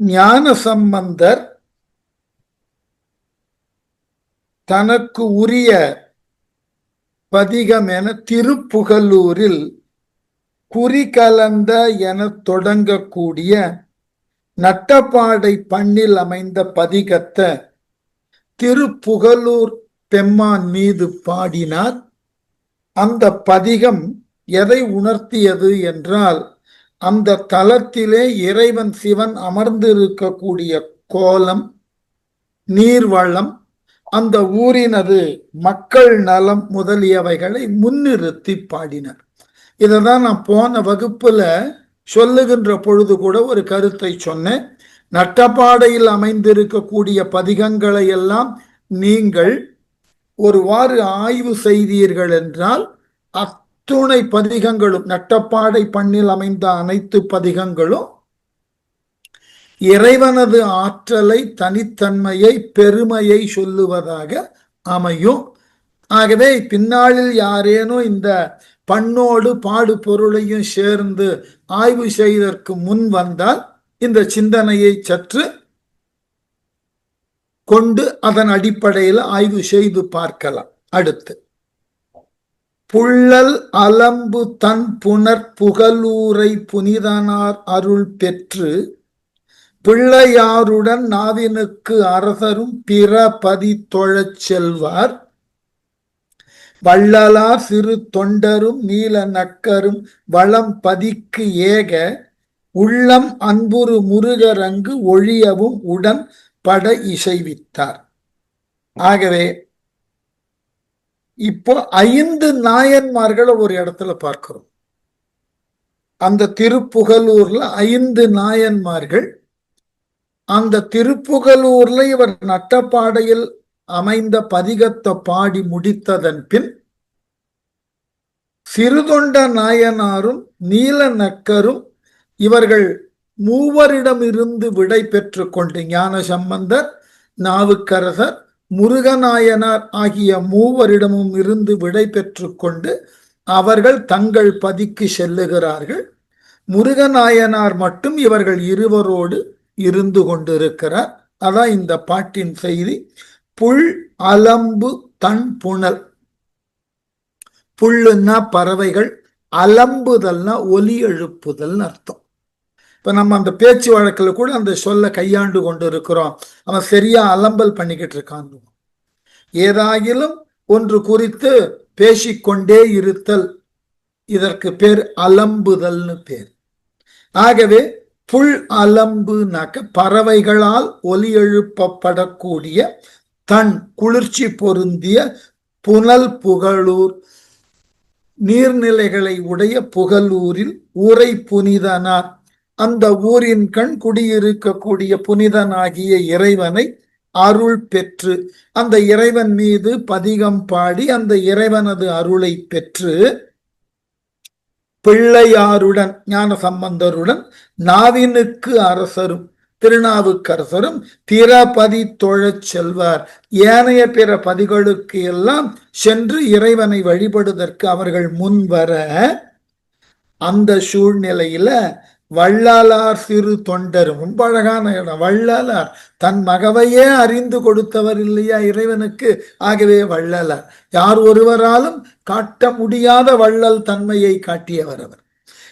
ஞானசம்பந்தர் தனக்கு உரிய பதிகம் என திருப்புகலூரில் குறிகலந்த என தொடங்கக்கூடிய நட்டப்பாடை பண்ணில் அமைந்த பதிகத்தை திருப்புகலூர் பெம்மான் மீது பாடினார். அந்த பதிகம் எதை உணர்த்தியது என்றால், அந்த தலத்திலே இறைவன் சிவன் அமர்ந்திருக்கக்கூடிய கோலம், நீர்வளம், அந்த ஊரினது மக்கள் நலம் முதலியவைகளை முன்னிறுத்தி பாடினார். இதைதான் நான் போன வகுப்புல சொல்லுகின்ற பொழுது கூட ஒரு கருத்தை சொன்னேன். நட்டப்பாடையில் அமைந்திருக்கக்கூடிய பதிகங்களை எல்லாம் நீங்கள் ஒருவாறு ஆய்வு செய்தீர்கள் என்றால் அத்துணை பதிகங்களும், நட்டப்பாடை பண்ணில் அமைந்த அனைத்து பதிகங்களும் இறைவனது ஆற்றலை, தனித்தன்மையை, பெருமையை சொல்லுவதாக அமையும். ஆகவே பின்னாளில் யாரேனும் இந்த பண்ணோடு பாடு பொருளையும் சேர்ந்து ஆய்வு செய்வதற்கு முன் வந்தால் இந்த சிந்தனையை சற்று கொண்டு அதன் அடிப்படையில் ஆய்வு செய்து பார்க்கலாம். அடுத்து, புள்ளல் அலம்பு தன் புனர் புகலூரை புனிதனார் அருள் பெற்று பிள்ளையாருடன் நாவினுக்கு அரசரும் பிற பதி தொழச் செல்வார். வள்ளலார் சிறு தொண்டரும் நீல நக்கரும் வளம் பதிக்கு ஏக உள்ளம் அன்புறு முருகரங்கு ஒழியவும் உடன் பட இசைவித்தார். ஆகவே இப்போ 5 நாயன்மார்களை ஒரு இடத்துல பார்க்கிறோம். அந்த திருப்புகலூர்ல 5 நாயன்மார்கள். அந்த திருப்புகலூர்ல இவர் நட்டப்பாடையில் அமைந்த பதிகத்தை பாடி முடித்ததன் பின் சிறுதொண்ட நாயனாரும் நீல நக்கரும் இவர்கள் மூவரிடமிருந்து விடை பெற்று கொண்டு, ஞான சம்பந்தர், நாவுக்கரசர், முருகநாயனார் ஆகிய மூவரிடமும் இருந்து விடை பெற்று கொண்டு அவர்கள் தங்கள் பதிக்கு செல்லுகிறார்கள். முருகநாயனார் மட்டும் இவர்கள் இருவரோடு இருந்து கொண்டிருக்கிறார். அதான் இந்த பாட்டின் செய்தி. புல் அலம்பு தன் புனல். புல்லுன்னா பறவைகள், அலம்புதல்னா ஒலி எழுப்புதல்னு அர்த்தம். இப்ப நம்ம அந்த பேச்சு வழக்கில் கூட அந்த சொல்ல கையாண்டு கொண்டு இருக்கிறோம். அவன் சரியா அலம்பல் பண்ணிக்கிட்டு இருக்கான். ஏதாயிலும் ஒன்று குறித்து பேசிக்கொண்டே இருத்தல், இதற்கு பேர் அலம்புதல்னு பேர். ஆகவே புல் அலம்புனாக்க பறவைகளால் ஒலி எழுப்பப்படக்கூடிய தன் குளிர்ச்சி பொருந்திய புனல் புகழூர், நீர்நிலைகளை உடைய புகலூரில் ஊரை புனிதனார், அந்த ஊரின் கண் குடியிருக்கக்கூடிய புனிதனாகிய இறைவனை அருள் பெற்று, அந்த இறைவன் மீது பதிகம் பாடி அந்த இறைவனது அருளை பெற்று பிள்ளையாருடன், ஞான சம்பந்தருடன், நாவினுக்கு அரசரும், திருநாவுக்கரசரும் பிற பதி தொழச் செல்வார். ஏனைய பிற பதிகளுக்கு எல்லாம் சென்று இறைவனை வழிபடுவதற்கு அவர்கள் முன்வர, அந்த சூழ்நிலையில வள்ளலார் சிறு தொண்டரும், ரொம்ப அழகான இடம். வள்ளலார் தன் மகவையே அறிந்து கொடுத்தவர் இல்லையா இறைவனுக்கு. ஆகவே வள்ளலார் யார் ஒருவராலும் காட்ட முடியாத வள்ளல் தன்மையை காட்டியவர் அவர்.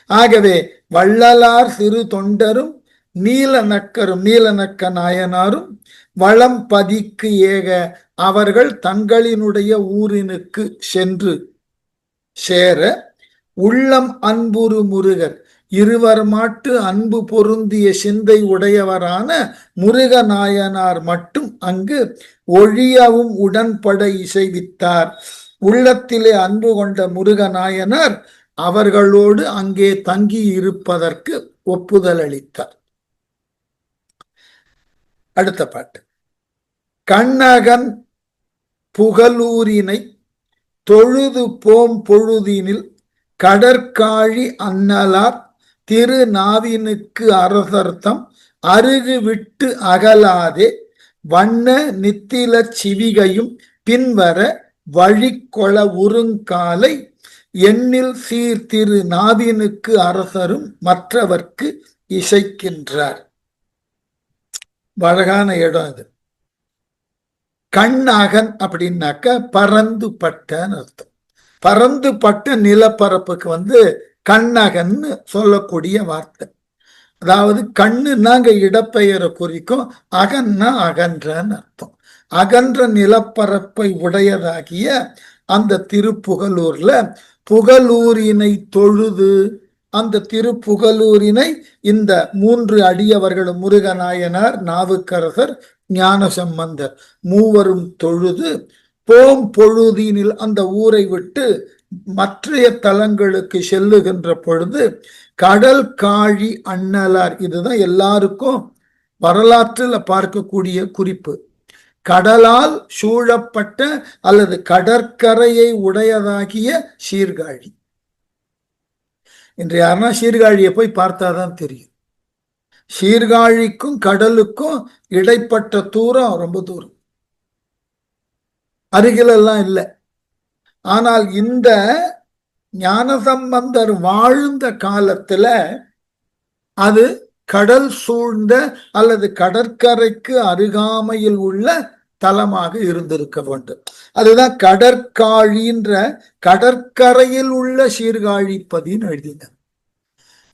ஆகவே வள்ளலார் சிறு தொண்டரும் நீல நக்கரும், நீல நக்க நாயனாரும் வளம் பதிக்கு ஏக, அவர்கள் தங்களினுடைய ஊரினுக்கு சென்று சேர, உள்ளம் அன்புறு முருகர், இருவர் மாட்டு அன்பு பொருந்திய சிந்தை உடையவரான முருகநாயனார் மட்டும் அங்கு ஒழியவும் உடன்பட இசைவித்தார். உள்ளத்திலே அன்பு கொண்ட முருகநாயனார் அவர்களோடு அங்கே தங்கி இருப்பதற்கு ஒப்புதல் அளித்தார். அடுத்த பாட்டு. கண்ணகன் புகலூரினை தொழுது போம் பொழுதினில் கடற்காழி அன்னலார் திரு நாவினுக்கு அரசர்த்தம் அருகு விட்டு அகலாதே வண்ண நித்தில சிவிகையும் பின்வர வழிகொள உருங்காலை எண்ணில் சீர்திரு நாவினுக்கு அரசரும் மற்றவர்க்கு இசைக்கின்றார். அழகான இடம் அது. கண்ணகன் அப்படின்னாக்க பறந்து பட்டன்னு அர்த்தம். பறந்து பட்ட நிலப்பரப்புக்கு கண்ணகன்னு சொல்லக்கூடிய வார்த்தை. அதாவது கண்ணுன்னா அங்க இடப்பெயரை குறிக்கும், அகன்னா அகன்றன்னு அர்த்தம். அகன்ற நிலப்பரப்பை உடையதாகிய அந்த திருப்புகலூர்ல புகலூரினை தொழுது, அந்த திருப்புகலூரினை இந்த 3 அடியவர்களும் முருகநாயனார், நாவுக்கரசர், ஞானசம்பந்தர் மூவரும் தொழுது போம் பொழுதினில் அந்த ஊரை விட்டு மற்றைய தலங்களுக்கு செல்லுகின்ற பொழுது கடல் காழி அண்ணலார், இதுதான் எல்லாருக்கும் வரலாற்றில் பார்க்கக்கூடிய குறிப்பு. கடலால் சூழப்பட்ட அல்லது கடற்கரையை உடையதாகிய சீர்காழி. இன்று யாருன்னா சீர்காழியை போய் பார்த்தாதான் தெரியும். சீர்காழிக்கும் கடலுக்கும் இடைப்பட்ட தூரம் ரொம்ப தூரம், அருகிலெல்லாம் இல்லை. ஆனால் இந்த ஞானசம்பந்தர் வாழ்ந்த காலத்துல அது கடல் சூழ்ந்த அல்லது கடற்கரைக்கு அருகாமையில் உள்ள தலமாக இருந்திருக்க வேண்டும். அதுதான் கடற்காழின்ற கடற்கரையில் உள்ள சீர்காழிப்பதின்னு எழுதினார்.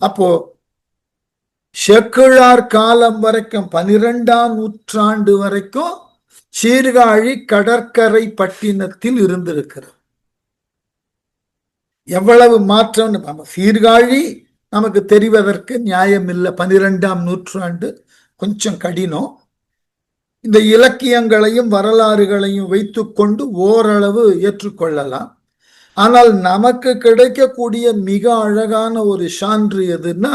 அப்போ செக்குழார் காலம் வரைக்கும் 12ஆம் நூற்றாண்டு வரைக்கும் சீர்காழி கடற்கரை பட்டினத்தில் இருந்திருக்கிறது. எவ்வளவு மாற்றம்! சீர்காழி நமக்கு தெரிவதற்கு நியாயம் இல்லை. 12ஆம் நூற்றாண்டு கொஞ்சம் கடினம். இந்த இலக்கியங்களையும் வரலாறுகளையும் வைத்துக்கொண்டு ஓரளவு ஏற்றுக்கொள்ளலாம். ஆனால் நமக்கு கிடைக்கக்கூடிய மிக அழகான ஒரு சான்று எதுன்னா,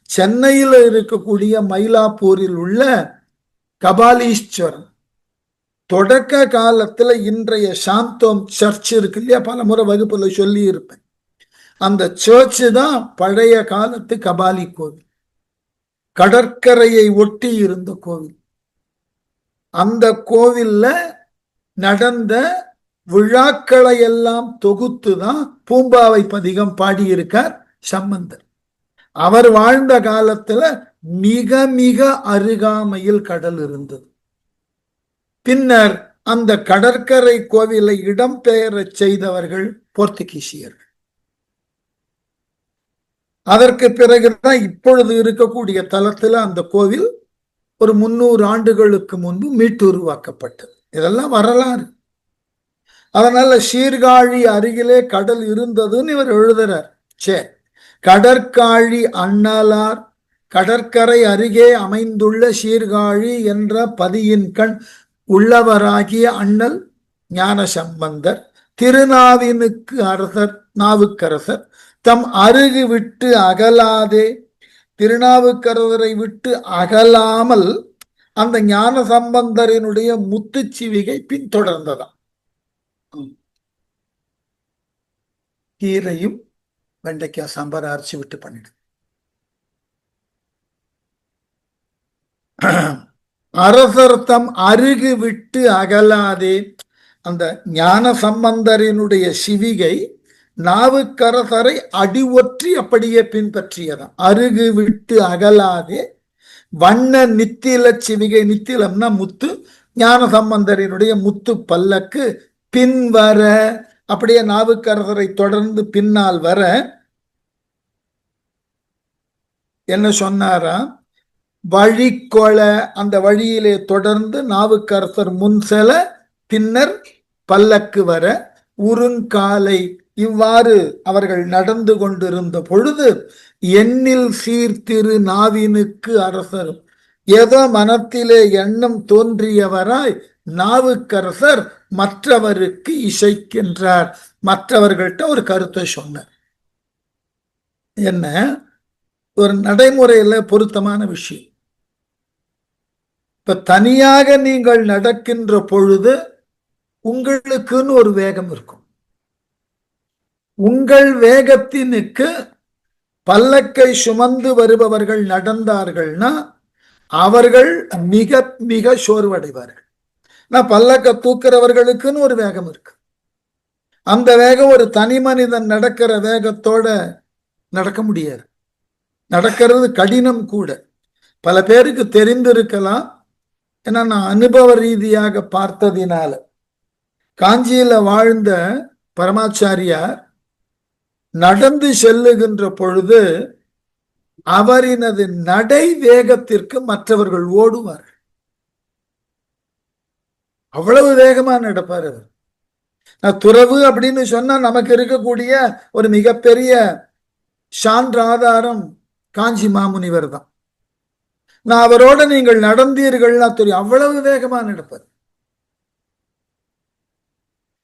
சென்னையில் இருக்கக்கூடிய மயிலாப்பூரில் உள்ள கபாலீஸ்வரம். தொடக்க காலத்துல இன்றைய சாந்தோம் சர்ச் இருக்கு இல்லையா, பல முறை வகுப்புல சொல்லி இருப்பேன். அந்த சர்ச்சு தான் பழைய காலத்து கபாலி கோவில், கடற்கரையை ஒட்டி இருந்த கோவில். அந்த கோவில்ல நடந்த விழாக்களை எல்லாம் தொகுத்துதான் பூம்பாவை பதிகம் பாடியிருக்கார் சம்பந்தர். அவர் வாழ்ந்த காலத்துல மிக மிக அருகாமையில் கடல் இருந்தது. பின்னர் அந்த கடற்கரை கோவிலை இடம்பெயர செய்தவர்கள் போர்த்துகீசியர்கள். அதற்கு பிறகுதான் இப்பொழுது இருக்கக்கூடிய தலத்துல அந்த கோவில் ஒரு 300 ஆண்டுகளுக்கு முன்பு மீட்டு உருவாக்கப்பட்டது. இதெல்லாம் வரலாறு. அதனால சீர்காழி அருகிலே கடல் இருந்ததுன்னு இவர் எழுதுறார். சரி, கடற்காழி அண்ணலார், கடற்கரை அருகே அமைந்துள்ள சீர்காழி என்ற பதியின் கண் உள்ளவராகிய அண்ணல் ஞானசம்பந்தர், திருநாவினுக்கு அரசர் நாவுக்கரசர் தம் அருகு விட்டு அகலாதே, திருநாவுக்கரசரை விட்டு அகலாமல் அந்த ஞான சம்பந்தரினுடைய முத்துச்சிவிகை பின்தொடர்ந்ததாம். கீரையும் வெண்டைக்காய் சாம்பார் அரைச்சி விட்டு பண்ணிடு. அரசர் தம் அருகு விட்டு அகலாதே, அந்த ஞான சம்பந்தரினுடைய சிவிகை நாவுக்கரசரை அடி ஒற்றி அப்படியே பின்பற்றியதாம். அருகு விட்டு அகலாதே வண்ண நித்தில சிவிகை, நித்திலம்னா முத்து, ஞான சம்பந்தரினுடைய முத்து பல்லக்கு பின்வர, அப்படியே நாவுக்கரசரை தொடர்ந்து பின்னால் வர என்ன சொன்னாரா, வழிகொள, அந்த வழியிலே தொடர்ந்து நாவுக்கரசர் முன் செல பின்னர் பல்லக்கு வர, உருங்காலை, இவ்வாறு அவர்கள் நடந்து கொண்டிருந்த பொழுது எண்ணில் சீர்திரு நாவினுக்கு அரசரும், ஏதோ மனத்திலே எண்ணம் தோன்றியவராய் நாவுக்கரசர் மற்றவருக்கு இசைக்கின்றார். மற்றவர்கள்ட்ட ஒரு கருத்தை சொன்னார். என்ன, ஒரு நடைமுறையில பொருத்தமான விஷயம். இப்ப தனியாக நீங்கள் நடக்கின்ற பொழுது உங்களுக்குன்னு ஒரு வேகம் இருக்கும். உங்கள் வேகத்தினுக்கு பல்லக்கை சுமந்து வருபவர்கள் நடந்தார்கள்னா அவர்கள் மிக மிக சோர்வடைவார்கள். நான் பல்லக்க தூக்குறவர்களுக்குன்னு ஒரு வேகம் இருக்கு. அந்த வேகம் ஒரு தனி மனிதன் நடக்கிற வேகத்தோட நடக்க முடியாது. நடக்கிறது கடினம் கூட. பல பேருக்கு தெரிந்திருக்கலாம், ஏன்னா நான் அனுபவ ரீதியாக பார்த்ததினால. காஞ்சியில வாழ்ந்த பரமாச்சாரியார் நடந்து செல்லுகின்ற பொழுது அவரினது நடை வேகத்திற்கு மற்றவர்கள் ஓடுவார். அவ்வளவு வேகமா நடப்பார் அவர். துறவு அப்படின்னு சொன்னா நமக்கு இருக்கக்கூடிய ஒரு மிகப்பெரிய சான்ற ஆதாரம் காஞ்சி மாமுனிவர் தான். நான் அவரோட நீங்கள் நடந்தீர்கள்னா தெரியும், அவ்வளவு வேகமா நடப்பார்.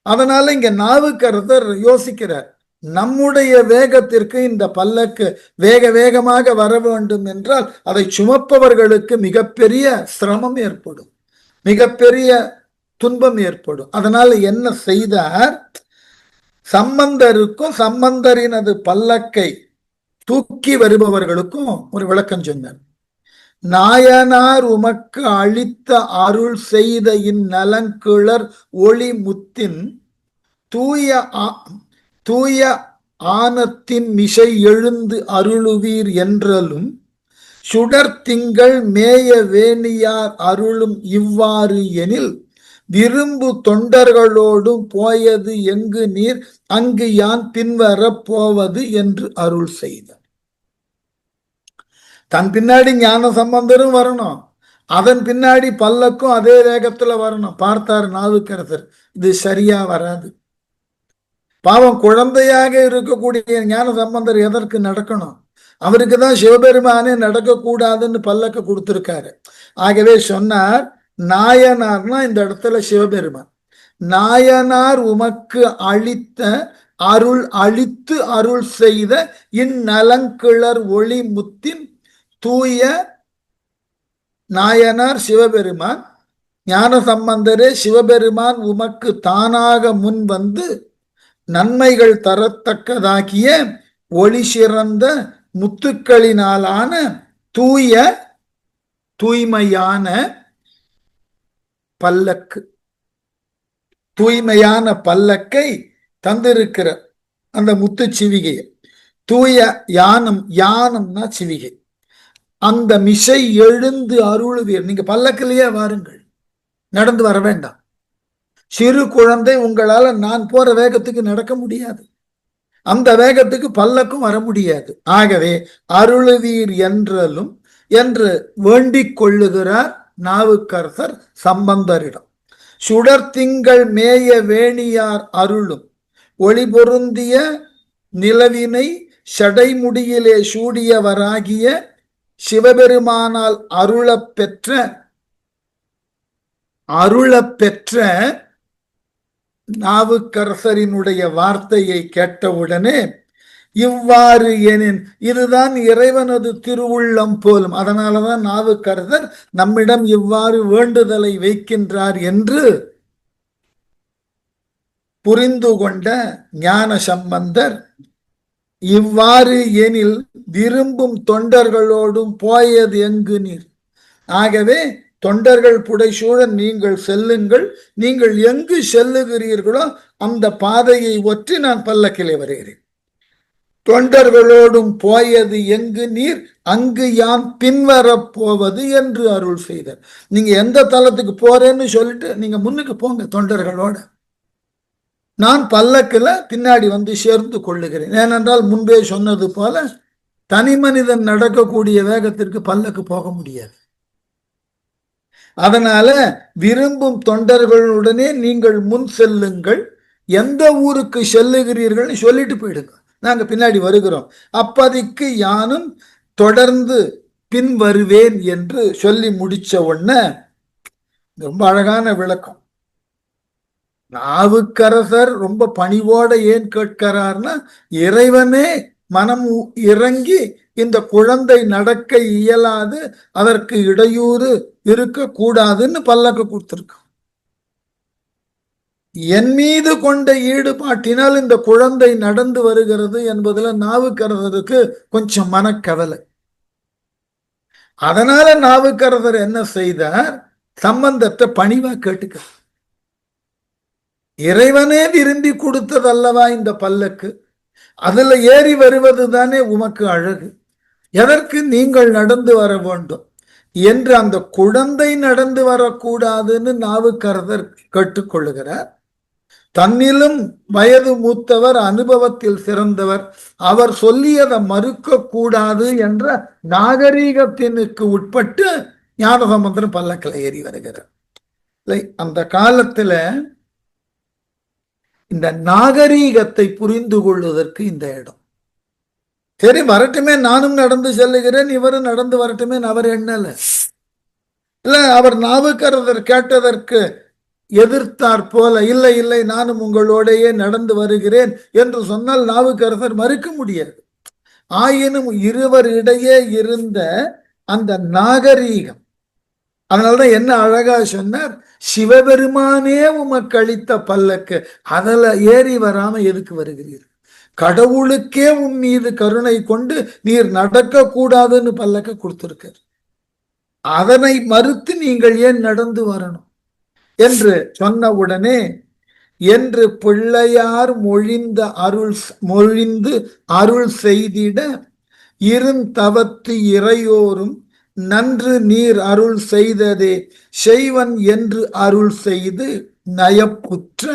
அதனால இங்க நாவுக்கரசர் யோசிக்கிறார், நம்முடைய வேகத்திற்கு இந்த பல்லக்கு வேக வேகமாக வர வேண்டும் என்றால் அதை சுமப்பவர்களுக்கு மிகப்பெரிய சிரமம் ஏற்படும், மிகப்பெரிய துன்பம் ஏற்படும். அதனால என்ன செய்தார், சம்பந்தருக்கும் சம்பந்தரினது பல்லக்கை தூக்கி வருபவர்களுக்கும் ஒரு விளக்கம் சொன்னார். நாயனார் உமக்கு அளித்த அருள் செய்த இந்நலங்கிளர் ஒளி முத்தின் தூய ஆனத்தின் மிசை எழுந்து அருளுவீர் என்றலும் சுடர் திங்கள் மேய வேணியார் அருளும் இவ்வாறு எனில் விரும்பு தொண்டர்களோடும் போயது எங்கு நீர் அங்கு யான் பின்வர போவது என்று அருள் செய்தார். தன் பின்னாடி ஞான சம்பந்தரும் வரணும், அதன் பின்னாடி பல்லக்கும் அதே வேகத்துல வரணும். பார்த்தார் நாவுக்கரசர், இது சரியா வராது. பாவம், குழந்தையாக இருக்கக்கூடிய ஞான சம்பந்தர் எதற்கு நடக்கணும்? அவருக்கு தான் சிவபெருமானே நடக்கக்கூடாதுன்னு பல்லக்க கொடுத்திருக்காரு. ஆகவே சொன்னார், நாயனார்னா இந்த இடத்துல சிவபெருமான். நாயனார் உமக்கு அளித்த அருள் அளித்து அருள் செய்த இந்நலங்கிளர் ஒளி முத்தின் தூய நாயனார் சிவபெருமான், ஞான சம்பந்தரே சிவபெருமான் உமக்கு தானாக முன் வந்து நன்மைகள் தரத்தக்கதாகிய ஒளி சிறந்த முத்துக்களினாலான தூய்மையான பல்லக்கு, தூய்மையான பல்லக்கை தந்திருக்கிற அந்த முத்து சிவிகையை, தூய யானம்னா சிவிகை, அந்த மிசை எழுந்து அருளுவீர். நீங்க பல்லக்கிலேயே வாருங்கள், நடந்து வர வேண்டாம். சிறு குழந்தை உங்களால நான் போற வேகத்துக்கு நடக்க முடியாது, அந்த வேகத்துக்கு பல்லக்கும் வர முடியாது. ஆகவே அருளுவீர் என்றலும் என்று வேண்டிக் கொள்ளுகிறார் நாவுக்கரசர் சம்பந்தரிடம். சுடர் திங்கள் மேய வேணியார் அருளும் ஒளி பொருந்திய நிலவினை சடைமுடியிலே சூடியவராகிய சிவபெருமானால் அருளப்பெற்ற நாவுக்கரசரினுடைய வார்த்தையை கேட்டவுடனே இவ்வாறு எனின் இதுதான் இறைவனது திருவுள்ளம் போலும், அதனாலதான் நாவுக்கரசர் நம்மிடம் இவ்வாறு வேண்டுதலை வைக்கின்றார் என்று புரிந்து கொண்ட ஞான சம்பந்தர், இவ்வாறு எனில் விரும்பும் தொண்டர்களோடும் போயது எங்கு நீர். ஆகவே தொண்டர்கள் புடைசூழ நீங்கள் செல்லுங்கள், நீங்கள் எங்கு செல்லுகிறீர்களோ அந்த பாதையை ஒற்றி நான் பல்லக்கிலே வருகிறேன். தொண்டர்களோடும் போயது எங்கு நீர் அங்கு யான் பின்வரப் போவது என்று அருள் செய்தார். நீங்க எந்த தலத்துக்கு போறேன்னு சொல்லிட்டு நீங்க முன்னுக்கு போங்க தொண்டர்களோட, நான் பல்லக்குல பின்னாடி வந்து சேர்ந்து கொள்ளுகிறேன். ஏனென்றால் முன்பே சொன்னது போல தனி மனிதன் நடக்கக்கூடிய வேகத்திற்கு பல்லக்கு போக முடியாது. அதனால விரும்பும் தொண்டர்களுடனே நீங்கள் முன் செல்லுங்கள், எந்த ஊருக்கு செல்லுகிறீர்கள் சொல்லிட்டு போயிடுங்க, நாங்க பின்னாடி வருகிறோம், அப்பதிக்கு யானும் தொடர்ந்து பின் வருவேன் என்று சொல்லி முடிச்ச உடனே ரொம்ப அழகான விளக்கம். நாவுக்கரசர் ரொம்ப பணிவோட ஏன் கேட்கிறார்னா, இறைவனே மனம் இறங்கி இந்த குழந்தை நடக்க இயலாது, அதற்கு இடையூறு இருக்க கூடாதுன்னு பல்லக்கு கொடுத்திருக்கான். என் மீது கொண்ட ஈடுபாட்டினால் இந்த குழந்தை நடந்து வருகிறது என்பதுல நாவுக்கரசருக்கு கொஞ்சம் மனக்கவலை. அதனால நாவுக்கரசர் என்ன செய்தார், சம்பந்தத்தை பணிவா கேட்டுக்க, இறைவனே விரும்பி கொடுத்ததல்லவா இந்த பல்லக்கு, அதுல ஏறி வருவது தானே உமக்கு அழகு, எதற்கு நீங்கள் நடந்து வர வேண்டும், என்று அந்த குழந்தை நடந்து வரக்கூடாதுன்னு நாவுக்கரசர் கேட்டுக்கொள்ளுகிறார். தன்னிலும் வயது மூத்தவர், அனுபவத்தில் சிறந்தவர், அவர் சொல்லியதை மறுக்க கூடாது என்ற நாகரீகத்தினுக்கு உட்பட்டு ஞானசம்பந்தர் பல்லக்கில் ஏறி வருகிறார். அந்த காலத்துல இந்த நாகரீகத்தை புரிந்து கொள்வதற்கு இந்த இடம். சரி வரட்டுமே, நானும் நடந்து செல்லுகிறேன், இவரும் நடந்து வரட்டுமே, அவர் எண்ணல. இல்ல அவர் நாவுக்கரசர் கேட்டதற்கு எதிர்த்தார் போல, இல்லை இல்லை நானும் உங்களோடையே நடந்து வருகிறேன் என்று சொன்னால் நாவுக்கரசர் மறுக்க முடியாது. ஆயினும் இருவரிடையே இருந்த அந்த நாகரீகம், அதனாலதான் என்ன அழகா சொன்னார், சிவபெருமானே உமக்கு அளித்த பல்லக்கு, அதில் ஏறி வராம எதுக்கு வருகிறீர்? கடவுளுக்கே உன் மீது கருணை கொண்டு நீர் நடக்க கூடாதுன்னு பல்லக்க கொடுத்திருக்கார், அதனை மறுத்து நீங்கள் ஏன் நடந்து வரணும் என்று சொன்னவுடனே, என்று பிள்ளையார் மொழிந்து அருள் செய்திட இருந்தவத்து இறையோரும் நன்று நீர் அருள் செய்ததே செய்வன் என்று அருள் செய்து நயப்புற்ற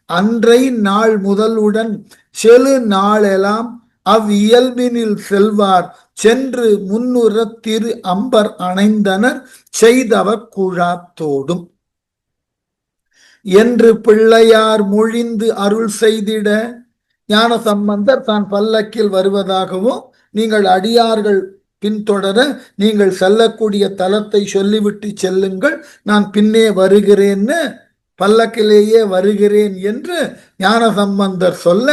அன்றை நாள் முதலுடன் செழு நாளெல்லாம் அவ்வியல்பினில் செல்வார் சென்று முன்னுற திரு அம்பர் அணைந்தனர் செய்தவர் குழாத்தோடும் என்று பிள்ளையார் மொழிந்து அருள் செய்திட, ஞானசம்பந்தர் தான் பல்லக்கில் வருவதாகவும் நீங்கள் அடியார்கள் பின்தொடர நீங்கள் செல்லக்கூடிய தலத்தை சொல்லிவிட்டு செல்லுங்கள், நான் பின்னே வருகிறேன்னு பல்லக்கிலேயே வருகிறேன் என்று ஞானசம்பந்தர் சொல்ல,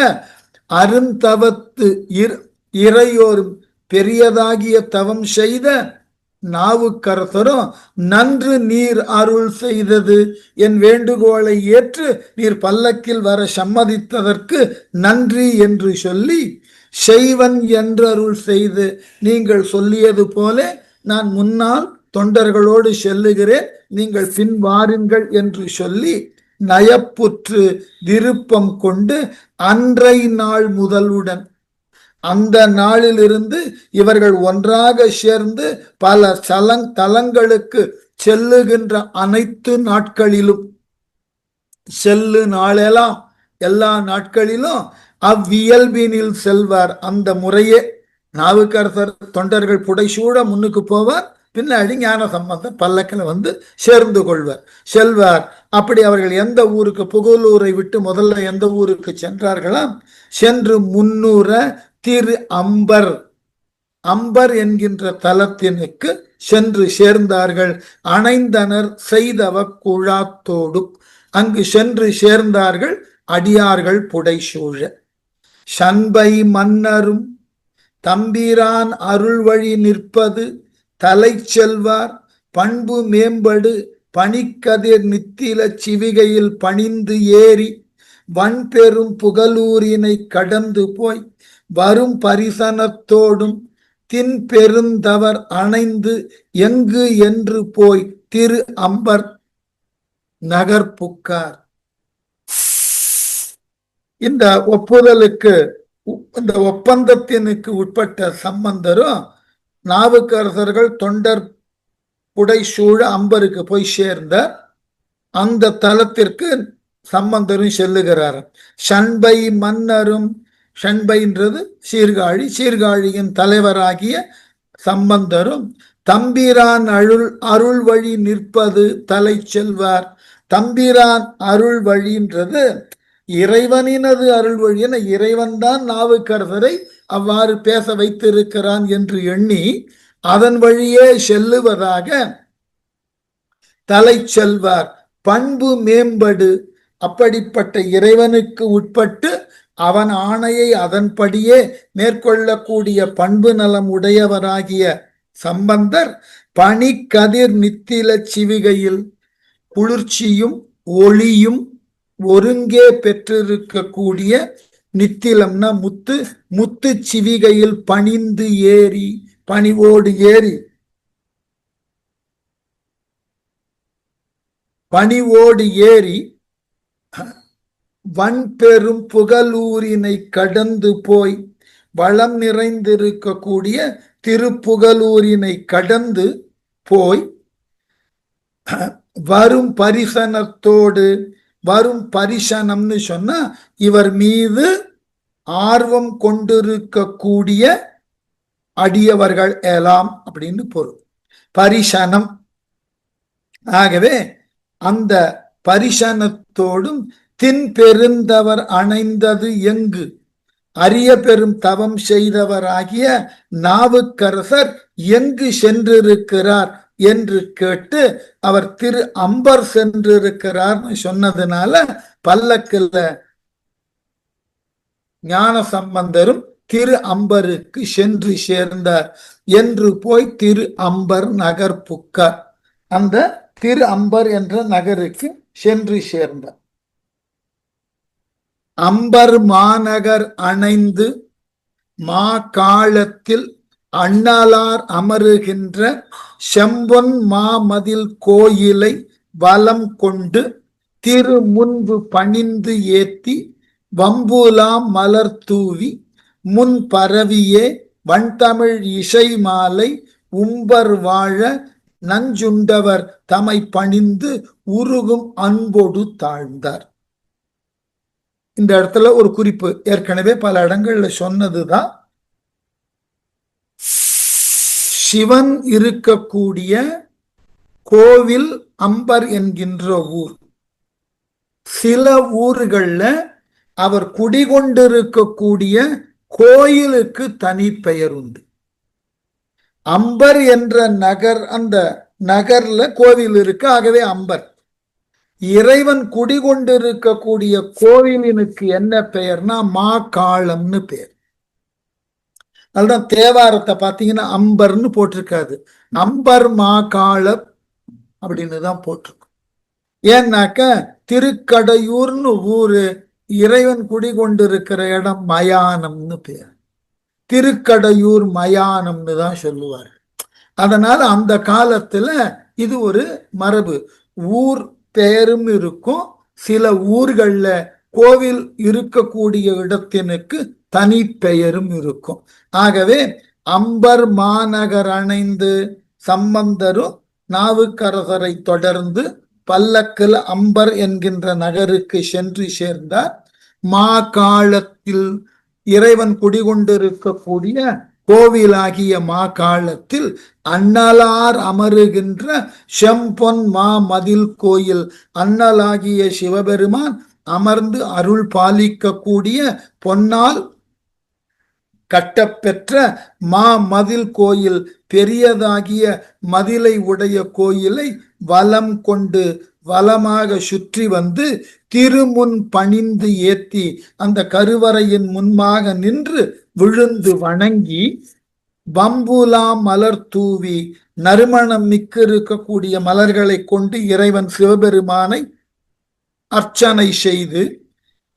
அருந்தவத்து இறையோரும் பெரியதாகிய தவம் செய்த நாவுக்கரசரும் நன்று நீர் அருள் செய்தது, என் வேண்டுகோளை ஏற்று நீர் பல்லக்கில் வர சம்மதித்ததற்கு நன்றி என்று சொல்லி, செய்வன் என்று அருள் செய்து நீங்கள் சொல்லியது போல நான் முன்னால் தொண்டர்களோடு செல்லுகிறேன், நீங்கள் பின் வாருங்கள் என்று சொல்லி நயப்புற்று விருப்பம் கொண்டு அன்றை நாள் முதலுடன், அந்த நாளிலிருந்து இவர்கள் ஒன்றாக சேர்ந்து பல தலங்களுக்கு செல்லுகின்ற அனைத்து நாட்களிலும், செல்லு நாளெல்லாம் எல்லா நாட்களிலும் அவ்வியல்பினில் செல்வார். அந்த முறையே நாவுக்கரசர் தொண்டர்கள் புடைசூட முன்னுக்கு போவார், பின்னாடி ஞானசம்பந்தர் பல்லக்கில் வந்து சேர்ந்து கொள்வார், செல்வார். அப்படி அவர்கள் எந்த ஊருக்கு, புகழூரை விட்டு முதல்ல எந்த ஊருக்கு சென்றார்களாம், சென்று முன்னூற திரு அம்பர், அம்பர் என்கின்ற தலத்தினுக்கு சென்று சேர்ந்தார்கள். அணைந்தனர் செய்தவ குழாத்தோடும், அங்கு சென்று சேர்ந்தார்கள் அடியார்கள் புடைசூழ. சண்பை மன்னரும் தம்பிரான் அருள் வழி நிற்பது தலை செல்வார் பண்பு மேம்படு பனிக்கதிர் நித்தில சிவிகையில் பணிந்து ஏறி வன்பெரும் புகழூரினை கடந்து போய் வரும் பரிசனத்தோடும் தின் பெருந்தவர் அணைந்து எங்கு என்று போய் திரு அம்பர் நகர் புக்கார். இந்த ஒப்புதலுக்கு, இந்த ஒப்பந்தத்தினுக்கு உட்பட்ட சம்பந்தரும் நாவுக்கரசர்கள் தொண்டர் புடைசூழ அம்பருக்கு போய் சேர்ந்த அந்த தலத்திற்கு சம்பந்தரும் செல்லுகிறார். சண்பை மன்னரும், சண்பைன்றது சீர்காழி, சீர்காழியின் தலைவராகிய சம்பந்தரும் தம்பிரான் அருள் வழி நிற்பது தலை செல்வார். தம்பிரான் அருள் வழின்றது இறைவனினது அருள் வழி என, இறைவன் தான் நாவுக்கரசரை அவ்வாறு பேச வைத்திருக்கிறான் என்று எண்ணி அதன் வழியே செல்லுவதாக தலை செல்வார். பண்பு மேம்படு, அப்படிப்பட்ட இறைவனுக்கு உட்பட்டு அவன் ஆணையை அதன்படியே மேற்கொள்ளக்கூடிய பண்பு நலம் உடையவராகிய சம்பந்தர் பனி கதிர் நித்தில சிவிகையில் குளிர்ச்சியும் ஒளியும் ஒருங்கே பெற்றிருக்கக்கூடிய, நித்திலம்னா முத்து, முத்து சிவிகையில் பணிந்து ஏறி, பணிவோடு ஏறி, பணிவோடு ஏறி வன்பெரும் புகழூரினை கடந்து போய், வளம் நிறைந்திருக்கக்கூடிய திருப்புகலூரினை கடந்து போய் வரும் பரிசனத்தோடு, வரும் பரிசனம்னு சொன்னா இவர் மீது ஆர்வம் கொண்டிருக்கக்கூடிய அடியவர்கள் எல்லாம் அப்படின்னு பொருள். பரிசனம். ஆகவே அந்த பரிசனத்தோடும் தின் பெருந்தவர் அணைந்தது எங்கு, அரிய பெரும் தவம் செய்தவராகிய நாவுக்கரசர் எங்கு சென்றிருக்கிறார் என்று கேட்டு அவர் திரு அம்பர் சென்றிருக்கிறார்னு சொன்னதுனால பல்லக்கில் ஞான சம்பந்தரும் திரு அம்பருக்கு சென்று சேர்ந்தார் என்று போய் திரு அம்பர் நகர் புக்கார். அந்த திரு அம்பர் என்ற நகருக்கு சென்று சேர்ந்தார். அம்பர் மாநகர் அணைந்து மா காலத்தில் அண்ணலார் அமருகின்ற செம்பொன் மாமதில் கோயிலை வலம் கொண்டு திரு முன்பு பணிந்து ஏத்தி வம்புலாம் மலர் தூவி முன் பரவியே வண்தமிழ் இசை மாலை உம்பர் வாழ நஞ்சுண்டவர் தமை பணிந்து உருகும் அன்போடு தாழ்ந்தார். இந்த இடத்துல ஒரு குறிப்பு, ஏற்கனவே பல இடங்கள்ல சொன்னதுதான். சிவன் இருக்கக்கூடிய கோவில் அம்பர் என்கின்ற ஊர். சில ஊர்கள்ல அவர் குடிகொண்டிருக்கக்கூடிய கோயிலுக்கு தனி பெயர் உண்டு. அம்பர் என்ற நகர், அந்த நகர்ல கோவில் இருக்கு, ஆகவே அம்பர். இறைவன் குடிகொண்டிருக்கக்கூடிய கோவிலினுக்கு என்ன பெயர்னா மா காளம்னு பெயர். அதுதான் தேவாரத்தை பார்த்தீங்கன்னா அம்பர்னு போட்டிருக்காது, அம்பர் மா காளம் அப்படின்னு தான் போட்டிருக்கும். ஏன்னாக்க திருக்கடையூர்னு ஊரு, இறைவன் குடிகொண்டிருக்கிற இடம் மயானம்னு பேர். திருக்கடையூர் மயானம்னு தான் சொல்லுவார். அதனால அந்த காலத்துல இது ஒரு மரபு. ஊர் பெயரும் இருக்கும், சில ஊர்கள்ல கோவில் இருக்கக்கூடிய இடத்தினுக்கு தனி பெயரும் இருக்கும். ஆகவே அம்பர் மாநகர் அணைந்து சம்பந்தரும் நாவுக்கரசரை தொடர்ந்து பல்லக்கில் அம்பர் என்கின்ற நகருக்கு சென்று சேர்ந்தார். மா காலத்தில் இறைவன் குடிகொண்டிருக்கக்கூடிய கோவிலாகிய மா காலத்தில் அண்ணலார் அமருகின்ற செம்பொன் மா மதில் கோயில், அண்ணலாகிய சிவபெருமான் அமர்ந்து அருள் பாலிக்கக்கூடிய பொன்னால் கட்டப்பெற்ற மா மதில் கோயில், பெரியதாகிய மதிலை உடைய கோயிலை வலம் கொண்டு வலமாக சுற்றி வந்து திருமுன் பணிந்து ஏத்தி அந்த கருவறையின் முன்பாக நின்று விழுந்து வணங்கி வம்புலாம் மலர் தூவி, நறுமணம் மிக்க இருக்கக்கூடிய மலர்களை கொண்டு இறைவன் சிவபெருமானை அர்ச்சனை செய்து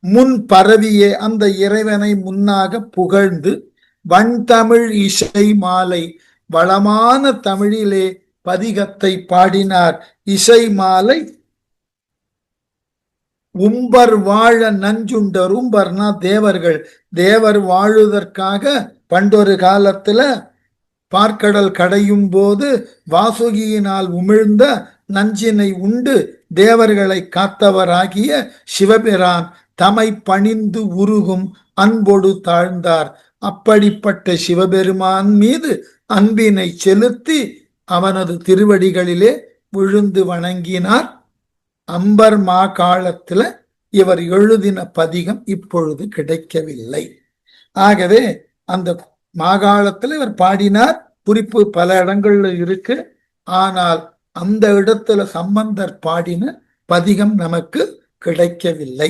முன் பரவியே அந்த இறைவனை முன்னாக புகழ்ந்து வண்தமிழ் இசை மாலை, வளமான தமிழிலே பதிகத்தை பாடினார். இசை மாலை உம்பர் வாழ நஞ்சுண்டர். உம்பர்னா தேவர்கள். தேவர் வாழுவதற்காக பண்டொரு காலத்துல பார்க்கடல் கடையும் போது வாசுகியினால் உமிழ்ந்த நஞ்சினை உண்டு தேவர்களை காத்தவராகிய சிவபிரான் தமை பணிந்து உருகும் அன்போடு தாழ்ந்தார். அப்படிப்பட்ட சிவபெருமான் மீது அன்பினை செலுத்தி அவனது திருவடிகளிலே விழுந்து வணங்கினார். அம்பர் மா காலத்துல இவர் எழுதின பதிகம் இப்பொழுது கிடைக்கவில்லை. ஆகவே அந்த மாகாளத்துல இவர் பாடினார், குறிப்பு பல இடங்கள்ல இருக்கு. ஆனால் அந்த இடத்துல சம்பந்தர் பாடின பதிகம் நமக்கு கிடைக்கவில்லை.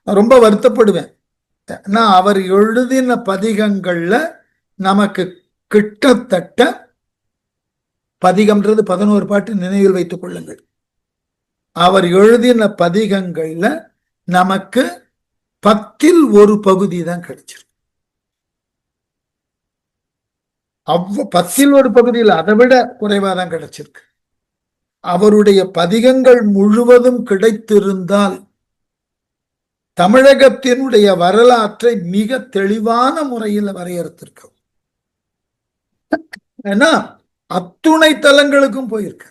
ரொம்ப வருத்தப்படுவேன். நான் அவர் எழுதின பதிகங்கள்ல நமக்கு கிட்டத்தட்ட பதிகம்ன்றது 11 பாட்டு நினைவில் வைத்துக் கொள்ளுங்கள். அவர் எழுதின பதிகங்கள்ல நமக்கு 10ல் ஒரு பகுதி தான் கிடைச்சிருக்கு. 10ல் ஒரு பகுதியில் அதை விட குறைவாதான் கிடைச்சிருக்கு. அவருடைய பதிகங்கள் முழுவதும் கிடைத்திருந்தால் தமிழகத்தினுடைய வரலாற்றை மிக தெளிவான முறையில் வரையறுத்திருக்கும். ஏன்னா அத்துணை தலங்களுக்கும் போயிருக்க.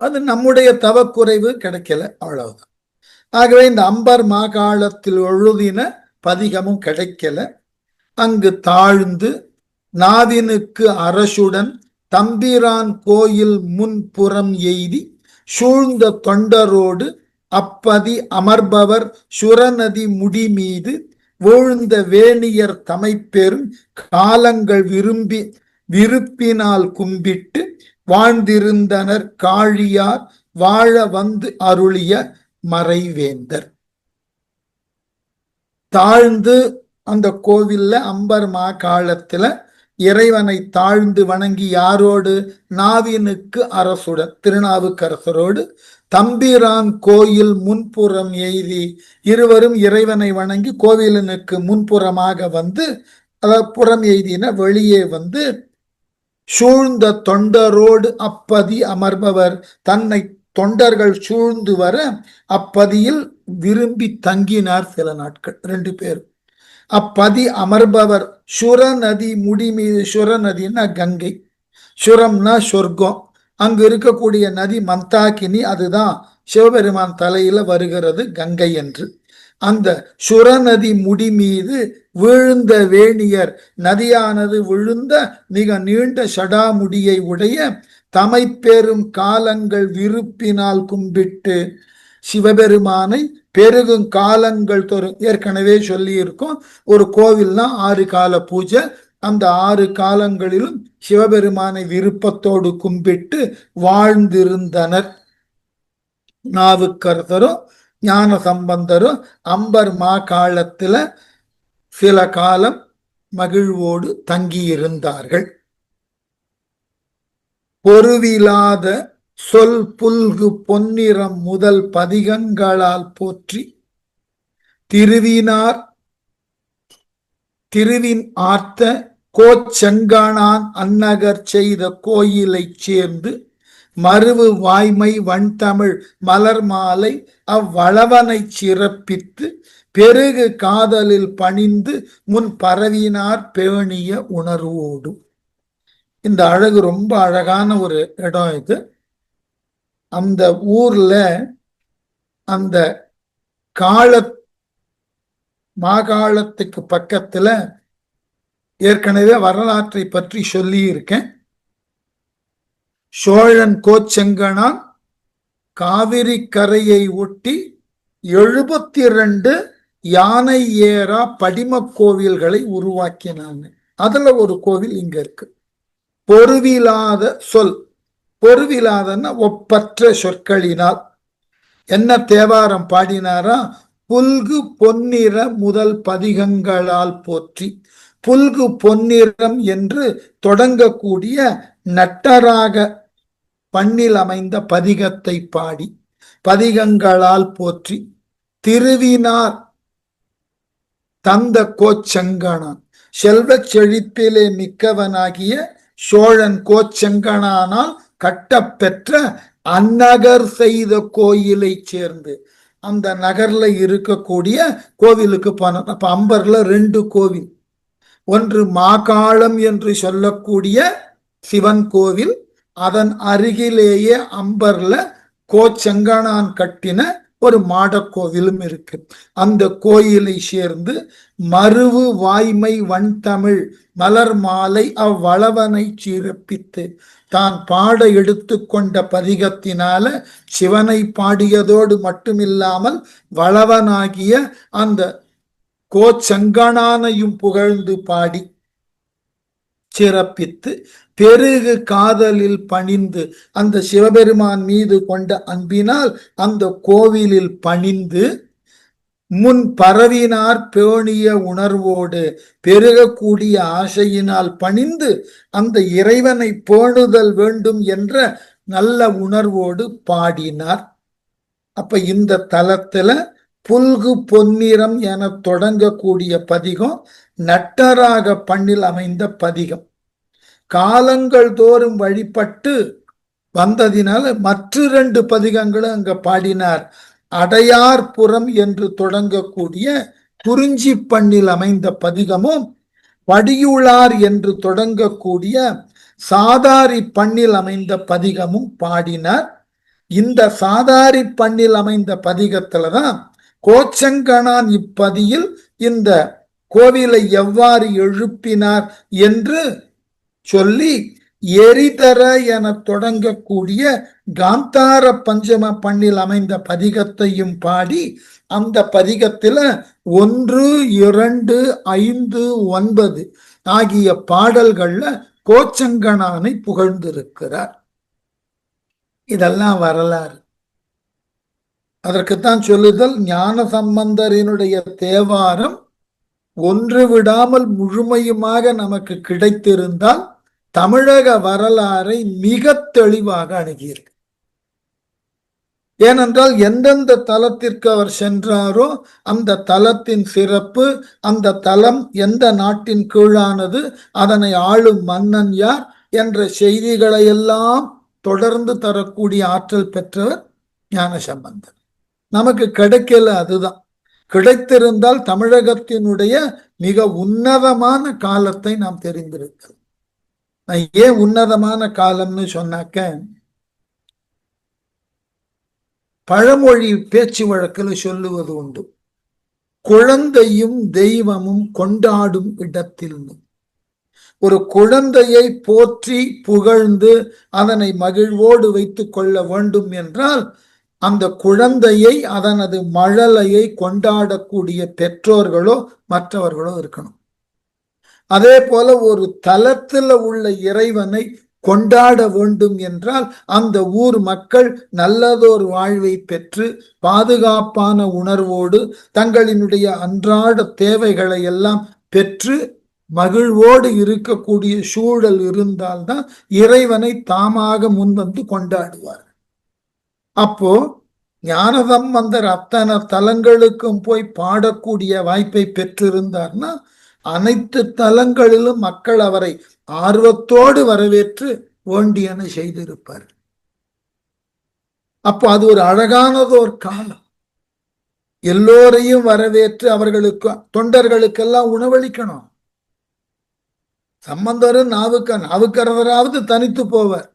அது நம்முடைய தவக்குறைவு கிடைக்கல, அவ்வளவுதான். ஆகவே இந்த அம்பர் மாகாளத்தில் எழுதின பதிகமும் கிடைக்கல. அங்கு தாழ்ந்து நாவினுக்கு அரசுடன் தம்பிரான் கோயில் முன்புறம் எய்தி சூழ்ந்த தொண்டரோடு அப்பதி அமர்பவர் சுரநதி முடி மீது வீழ்ந்த வேணியர் தமைப்பெரும் காலங்கள் விருப்பினால் கும்பிட்டு வாழ்ந்திருந்தனர் காழியார் வாழ வந்து அருளிய மறைவேந்தர். தாழ்ந்து அந்த கோவில்ல அம்பர் மாகாளத்துல இறைவனை தாழ்ந்து வணங்கி யாரோடு? நாவினுக்கு அரசுடன் திருநாவுக்கரசரோடு தம்பிரான் கோயில் முன்புறம் எய்தி இருவரும் இறைவனை வணங்கி கோவிலனுக்கு முன்புறமாக வந்து, அதாவது புறம் எய்தின வெளியே வந்து, சூழ்ந்த தொண்டரோடு அப்பதி அமர்பவர் தன்னை தொண்டர்கள் சூழ்ந்து வர அப்பதியில் விரும்பி தங்கினார் சில நாட்கள் 2 பேர். அப்பதி அமர்பவர் சுரநதி முடி மீது, சுரநதினா கங்கை, சுரம்னா சொர்க்கம், அங்கு இருக்கக்கூடிய நதி மந்தாகினி, அதுதான் சிவபெருமான் தலையில வருகிறது கங்கை என்று. அந்த சுரநதி முடி மீது விழுந்த வேணியர், நதியானது விழுந்த மிக நீண்ட சடாமுடியை உடைய தமைப்பெரும் காலங்கள் விருப்பினால் கும்பிட்டு சிவபெருமானை பெருகும் காலங்கள் தோறும், ஏற்கனவே சொல்லி இருக்கோம், ஒரு கோவில்னா 6 கால பூஜை, அந்த 6 காலங்களிலும் சிவபெருமானை விருப்பத்தோடு கும்பிட்டு வாழ்ந்திருந்தனர். நாவுக்கரசரும் ஞான சம்பந்தரும் அம்பர் மாகாளத்துல சில காலம் மகிழ்வோடு தங்கியிருந்தார்கள். பொருவிலாத சொல் புல்கு பொன்னிறம் முதல் பதிகங்களால் போற்றி திருவின் ஆர்த்த கோச்செங்கானான் அந்நகர் செய்த கோயிலை சேர்ந்து மருவு வாய்மை வண்தமிழ் மலர் மாலை அவ்வளவனை சிறப்பித்து பெருகு காதலில் பணிந்து முன் பரவினார் பேணிய உணர்வோடு. இந்த அழகு ரொம்ப அழகான ஒரு இடம் இது. அந்த ஊர்ல அந்த மாகாளத்துக்கு பக்கத்துல ஏற்கனவே வரலாற்றை பற்றி சொல்லி இருக்கேன். சோழன் கோச்செங்கனான் காவிரி கரையை ஒட்டி 72 யானை ஏறா படிம கோவில்களை உருவாக்கினாங்க. அதுல ஒரு கோவில் இங்க இருக்கு. பொருவிலாத சொல், பொருவிலாதன்னா ஒப்பற்ற சொற்களினால். என்ன தேவாரம் பாடினாரா? புல்கு பொன்னிற முதல் பதிகங்களால் போற்றி. புல்கு பொன்னிறம் என்று தொடங்கக்கூடிய நட்டராக பண்ணில் அமைந்த பதிகத்தை பாடி பதிகங்களால் போற்றி திருவினார் தந்த கோச்செங்கனான், செல்வ செழிப்பிலே மிக்கவனாகிய சோழன் கோச்செங்கனானால் கட்டப்பெற்ற அந்நகர் செய்த கோயிலை சேர்ந்து, அந்த நகர்ல இருக்கக்கூடிய கோவிலுக்கு போன. அப்ப அம்பர்ல 2 கோவில், ஒன்று மாகாளம் என்று சொல்லக்கூடிய சிவன் கோவில், அதன் அருகிலேயே அம்பர்ல கோச்செங்கனான் கட்டின ஒரு மாடக்கோவிலும் இருக்கு. அந்த கோயிலை சேர்ந்து மருவு வாய்மை வண்தமிழ் மலர் மாலை அவ்வளவனை சிறப்பித்து தான் பாட எடுத்துக்கொண்ட பதிகத்தினால சிவனை பாடியதோடு மட்டுமில்லாமல் வளவனாகிய அந்த கோச்செங்கனானையும் புகழ்ந்து பாடி சிறப்பித்து பெருகு காதலில் பணிந்து, அந்த சிவபெருமான் மீது கொண்ட அன்பினால் அந்த கோவிலில் பணிந்து முன் பரவினார் பேணிய உணர்வோடு, பெருகக்கூடிய ஆசையினால் பணிந்து அந்த இறைவனை பேணுதல் வேண்டும் என்ற நல்ல உணர்வோடு பாடினார். அப்ப இந்த தலத்துல புல்கு பொன்னிறம் என தொடங்கக்கூடிய பதிகம் நட்டராக பண்ணில் அமைந்த பதிகம். காலங்கள் தோறும் வழிபட்டு வந்ததினால மற்ற 2 பதிகங்களும் அங்க பாடினார். அடையார் புறம் என்று தொடங்கக்கூடிய குறிஞ்சி பண்ணில் அமைந்த பதிகமும், படியுளார் என்று தொடங்கக்கூடிய சாதாரி பண்ணில் அமைந்த பதிகமும் பாடினார். இந்த சாதாரி பண்ணில் அமைந்த பதிகத்துலதான் கோச்சங்கனான் இப்பதியில் இந்த கோவிலை எவ்வாறு எழுப்பினார் என்று சொல்லி எரிதர என தொடங்கக்கூடிய காந்தார பஞ்சம பண்ணில் அமைந்த பதிகத்தையும் பாடி அந்த பதிகத்துல 1, 2, 5, 9 ஆகிய பாடல்கள்ல கோச்சங்கனானை புகழ்ந்திருக்கிறார். இதெல்லாம் வரலாறு. அதற்குத்தான் சொல்லுதல் ஞான சம்பந்தரினுடைய தேவாரம் ஒன்று விடாமல் முழுமையுமாக நமக்கு கிடைத்திருந்தால் தமிழக வரலாறை மிக தெளிவாக அணுகியிருக்கு. ஏனென்றால் எந்தெந்த தலத்திற்கு அவர் சென்றாரோ அந்த தலத்தின் சிறப்பு, அந்த தலம் எந்த நாட்டின் கீழானது, அதனை ஆளும் மன்னன் யார் என்ற செய்திகளை எல்லாம் தொடர்ந்து தரக்கூடிய ஆற்றல் பெற்றவர் ஞானசம்பந்தர். நமக்கு கிடைக்கல, அதுதான். கிடைத்திருந்தால் தமிழகத்தினுடைய மிக உன்னதமான காலத்தை நாம் தெரிந்திருக்கிறோம். ஏன் உன்னதமான காலம்னு சொன்னாக்க, பழமொழி பேச்சு வழக்கில் சொல்லுவது உண்டு, குழந்தையும் தெய்வமும் கொண்டாடும் இடத்தில். ஒரு குழந்தையை போற்றி புகழ்ந்து அதனை மகிழ்வோடு வைத்துக் கொள்ள வேண்டும் என்றால் அந்த குழந்தையை, அதனது மழலையை கொண்டாடக்கூடிய பெற்றோர்களோ மற்றவர்களோ இருக்கணும். அதே போல ஒரு தலத்தில் உள்ள இறைவனை கொண்டாட வேண்டும் என்றால் அந்த ஊர் மக்கள் நல்லதொரு வாழ்வை பெற்று பாதுகாப்பான உணர்வோடு தங்களினுடைய அன்றாட தேவைகளை எல்லாம் பெற்று மகிழ்வோடு இருக்கக்கூடிய சூழல் இருந்தால்தான் இறைவனை தாமாக முன்வந்து கொண்டாடுவார். அப்போ ஞானசம்பந்தர் அத்தனை தலங்களுக்கும் போய் பாடக்கூடிய வாய்ப்பை பெற்றிருந்தார்னா அனைத்து தலங்களிலும் மக்கள் அவரை ஆர்வத்தோடு வரவேற்று வேண்டியன செய்திருப்பார். அப்போ அது ஒரு அழகானதோர் காலம். எல்லோரையும் வரவேற்று அவர்களுக்கு, தொண்டர்களுக்கெல்லாம் உணவளிக்கணும். சம்பந்தரும் நாவுக்கரசராவது தனித்து போவார்.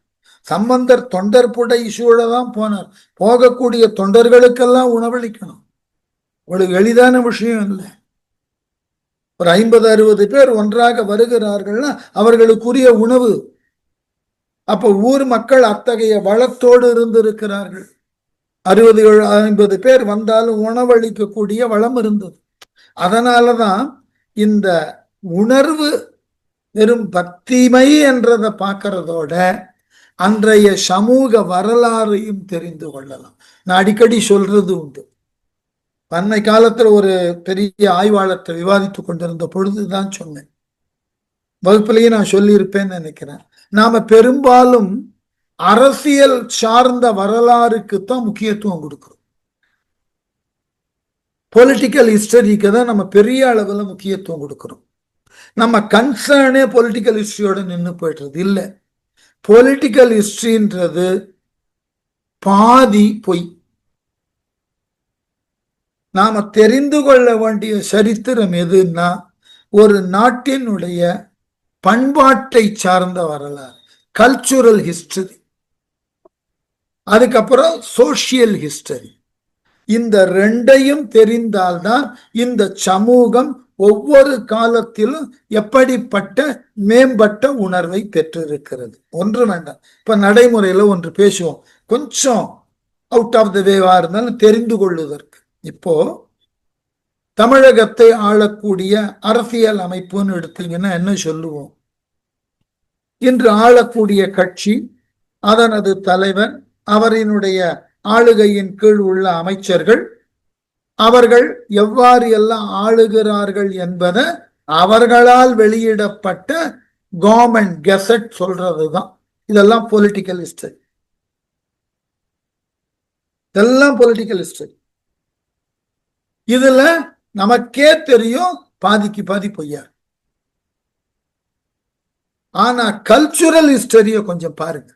சம்பந்தர் தொண்டர் புடை சூழதான் போனார். போகக்கூடிய தொண்டர்களுக்கெல்லாம் உணவளிக்கணும். ஒரு எளிதான விஷயம் இல்லை. ஒரு 50-60 பேர் ஒன்றாக வருகிறார்கள்னா அவர்களுக்குரிய உணவு. அப்ப ஊர் மக்கள் அத்தகைய வளத்தோடு இருந்திருக்கிறார்கள். 60-50 பேர் வந்தாலும் உணவளிக்கக்கூடிய வளம் இருந்தது. அதனாலதான் இந்த உணர்வு வெறும் பக்திமை என்றதை பார்க்கறதோட அன்றைய சமூக வரலாறையும் தெரிந்து கொள்ளலாம். நான் அடிக்கடி சொல்றது உண்டு. அன்னை காலத்துல ஒரு பெரிய ஆய்வாளத்தை விவாதித்துக் கொண்டிருந்த பொழுதுதான் சொன்னேன், வகுப்பிலேயே நான் சொல்லியிருப்பேன்னு நினைக்கிறேன். நாம பெரும்பாலும் அரசியல் சார்ந்த வரலாறுக்குத்தான் முக்கியத்துவம் கொடுக்கிறோம். பொலிட்டிக்கல் ஹிஸ்டரிக்கு தான் நம்ம பெரிய அளவுல முக்கியத்துவம் கொடுக்கிறோம். நம்ம கன்சர்னே பொலிட்டிக்கல் ஹிஸ்டரியோட நின்று போயிடுறது இல்லை. பொலிட்டிக்கல் ஹிஸ்டரின்றது பாதி பொய். நாம தெரிந்து கொள்ள வேண்டிய சரித்திரம் எதுன்னா ஒரு நாட்டினுடைய பண்பாட்டை சார்ந்த வரலாறு, கல்ச்சுரல் ஹிஸ்டரி, அதுக்கப்புறம் சோசியல் ஹிஸ்டரி. இந்த ரெண்டையும் தெரிந்தால்தான் இந்த சமூகம் ஒவ்வொரு காலத்திலும் எப்படிப்பட்ட மேம்பட்ட உணர்வை பெற்றிருக்கிறது. ஒன்று வேண்டாம், இப்ப நடைமுறையில ஒன்று பேசுவோம், கொஞ்சம் அவுட் ஆஃப் த வேவா இருந்தாலும் தெரிந்து கொள்வதற்கு. இப்போ தமிழகத்தை ஆளக்கூடிய அரசியல் அமைப்புன்னு எடுத்தீங்கன்னா என்ன சொல்லுவோம்? இன்று ஆளக்கூடிய கட்சி, அதனது தலைவர், அவரினுடைய ஆளுகையின் கீழ் உள்ள அமைச்சர்கள், அவர்கள் எவ்வாறு எல்லாம் ஆளுகிறார்கள் என்பதை அவர்களால் வெளியிடப்பட்ட கவர்மெண்ட் கெசட் சொல்றதுதான். இதெல்லாம் பொலிட்டிக்கல் ஹிஸ்டரி. இதெல்லாம் பொலிட்டிக்கல் ஹிஸ்டரி. இதுல நமக்கே தெரியும் பாதிக்கு பாதி பொய்யா. ஆனா கல்ச்சுரல் ஹிஸ்டரிய கொஞ்சம் பாருங்க.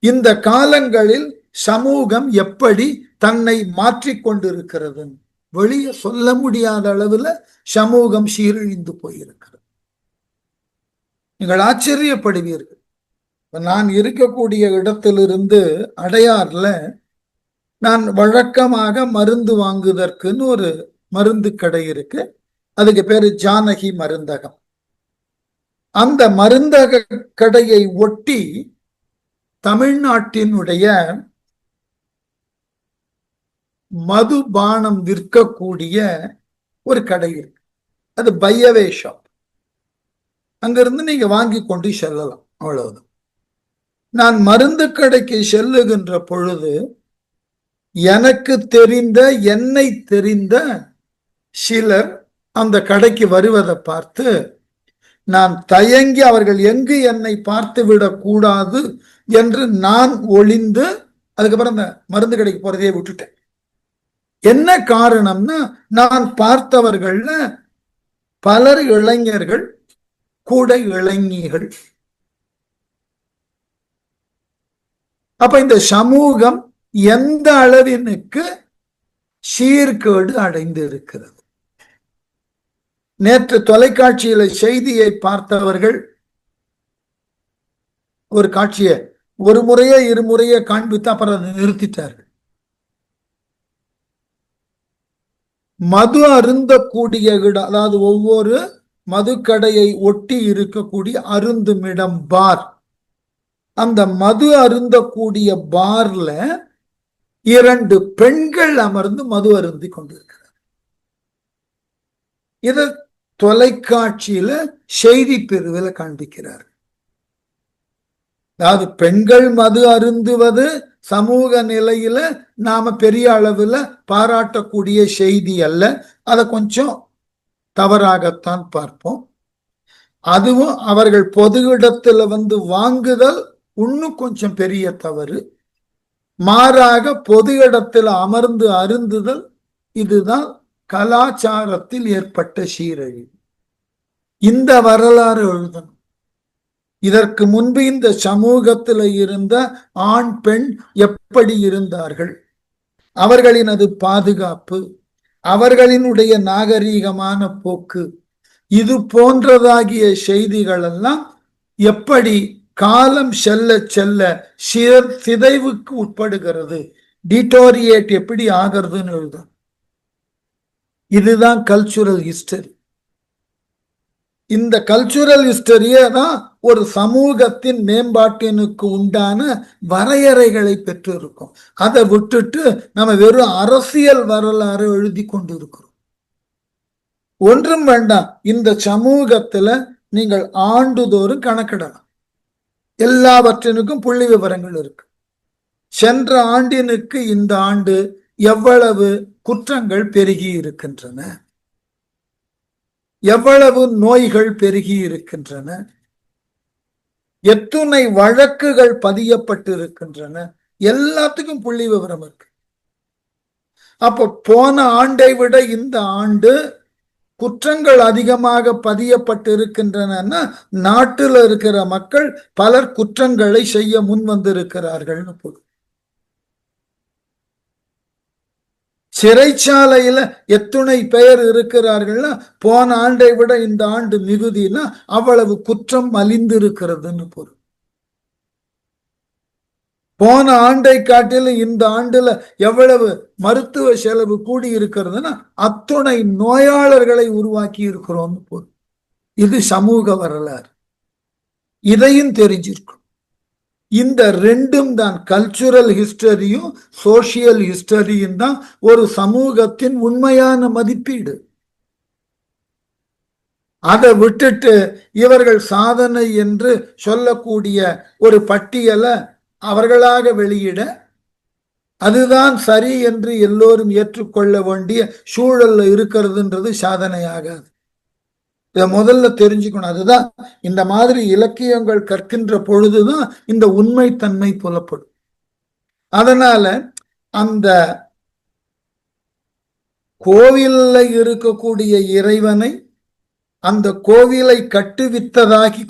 இந்த காலங்களில் சமூகம் எப்படி தன்னை மாற்றிக்கொண்டிருக்கிறது, வெளியே சொல்ல முடியாத அளவுல சமூகம் சீரழிந்து போயிருக்கிறது. நீங்கள் ஆச்சரியப்படுவீர்கள். நான் இருக்கக்கூடிய இடத்திலிருந்து அடையாறுல நான் வழக்கமாக மருந்து வாங்குவதற்குன்னு ஒரு மருந்து கடை இருக்கு. அதுக்கு பேரு ஜானகி மருந்தகம். அந்த மருந்தக கடையை ஒட்டி தமிழ்நாட்டினுடைய மதுபானம் விற்கக்கூடிய ஒரு கடை இருக்கு. அது பையவே ஷாப். அங்கிருந்து நீங்க வாங்கி கொண்டு செல்லலாம், அவ்வளவுதான். நான் மருந்து கடைக்கு செல்லுகின்ற பொழுது எனக்கு தெரிந்த, என்னை தெரிந்த சிலர் அந்த கடைக்கு வருவதை பார்த்து நான் தயங்கி அவர்கள் எங்கு என்னை பார்த்து விடக் கூடாது என்று நான் ஒளிந்து அதுக்கப்புறம் அந்த மருந்து கடைக்கு போறதையே விட்டுட்டேன். என்ன காரணம்னா, நான் பார்த்தவர்கள்ல பலர் இளைஞர்கள், கூட இளைஞர்கள். அப்ப இந்த சமூகம் எந்த அளவினுக்கு சீர்கேடு அடைந்து இருக்கிறது. நேற்று தொலைக்காட்சியில செய்தியை பார்த்தவர்கள் ஒரு காட்சியை ஒரு முறையே இருமுறையே காண்பித்து அப்புறம் அதை நிறுத்திட்டார்கள். மது அருந்தக்கூடிய இடம், அதாவது ஒவ்வொரு மதுக்கடையை ஒட்டி இருக்கக்கூடிய அருந்துமிடம் பார், அந்த மது அருந்தக்கூடிய பார்ல 2 பெண்கள் அமர்ந்து மது அருந்தி கொண்டிருக்கிறார். இத தொலைக்காட்சியில செய்தி பிரிவில் காண்பிக்கிறார். அதாவது பெண்கள் மது அருந்துவது சமூக நிலையில நாம பெரிய அளவுல பாராட்டக்கூடிய செய்தி அல்ல. அதை கொஞ்சம் தவறாகத்தான் பார்ப்போம். அதுவும் அவர்கள் பொது இடத்துல வந்து வாங்குதல் இன்னும் கொஞ்சம் பெரிய தவறு. மாறாக பொது இடத்துல அமர்ந்து அருந்துதல், இதுதான் கலாச்சாரத்தில் ஏற்பட்ட சீரழிவு. இந்த வரலாறு எழுதணும். இதற்கு முன்பு இந்த சமூகத்தில் இருந்த ஆண் பெண் எப்படி இருந்தார்கள், அவர்களினது பாதுகாப்பு, அவர்களினுடைய நாகரீகமான போக்கு, இது போன்றதாகிய செய்திகள் எல்லாம் எப்படி காலம் செல்ல செல்ல சிதைவுக்கு உட்படுகிறது, டிட்டோரியேட் எப்படி ஆகிறதுன்னு எழுதும். இதுதான் கல்ச்சுரல் ஹிஸ்டரி. இந்த கல்ச்சுரல் ஹிஸ்டரியே தான் ஒரு சமூகத்தின் மேம்பாட்டினுக்கு உண்டான வரையறைகளை பெற்று இருக்கும். அதை விட்டுட்டு நம்ம வெறும் அரசியல் வரலாறு எழுதி கொண்டு இருக்கிறோம். ஒன்றும் வேண்டாம். இந்த சமூகத்துல நீங்கள் ஆண்டுதோறும் கணக்கிடலாம். எல்லாவற்றினுக்கும் புள்ளி விவரங்கள் இருக்கு. சென்ற ஆண்டினுக்கு இந்த ஆண்டு எவ்வளவு குற்றங்கள் பெருகி இருக்கின்றன, எவ்வளவு நோய்கள் பெருகி இருக்கின்றன, எத்துணை வழக்குகள் பதியப்பட்டு இருக்கின்றன, எல்லாத்துக்கும் புள்ளி விவரம் இருக்கு. அப்ப போன ஆண்டை விட இந்த ஆண்டு குற்றங்கள் அதிகமாக பதியப்பட்டு இருக்கின்றன. நாட்டில் இருக்கிற மக்கள் பலர் குற்றங்களை செய்ய முன் வந்திருக்கிறார்கள். சிறைச்சாலையில எத்துணை பெயர் இருக்கிறார்கள்னா போன ஆண்டை விட இந்த ஆண்டு மிகுதினா அவ்வளவு குற்றம் மலிந்து இருக்கிறதுன்னு பொருள். போன ஆண்டை காட்டிலும் இந்த ஆண்டுல எவ்வளவு மருத்துவ செலவு கூடி இருக்கிறதுனா அத்துணை நோயாளர்களை உருவாக்கி இருக்கிறோம்னு பொருள். இது சமூக வரலாறு. இதையும் தெரிஞ்சிருக்கும். இந்த ரெண்டும் தான், கல்ச்சுரல் ஹிஸ்டரியும் சோசியல் ஹிஸ்டரியும் தான் ஒரு சமூகத்தின் உண்மையான மதிப்பீடு. அதை விட்டுட்டு இவர்கள் சாதனை என்று சொல்லக்கூடிய ஒரு பட்டியலை அவர்களாக வெளியிட, அதுதான் சரி என்று எல்லோரும் ஏற்றுக்கொள்ள வேண்டிய சூழல்ல இருக்கிறதுன்றது சாதனையாகாது. இதை முதல்ல தெரிஞ்சுக்கணும். அதுதான் இந்த மாதிரி இலக்கியங்கள் கற்கின்ற பொழுதுதான் இந்த உண்மைத்தன்மை புலப்படும். அதனால அந்த கோவில்ல இருக்கக்கூடிய இறைவனை, அந்த கோவிலை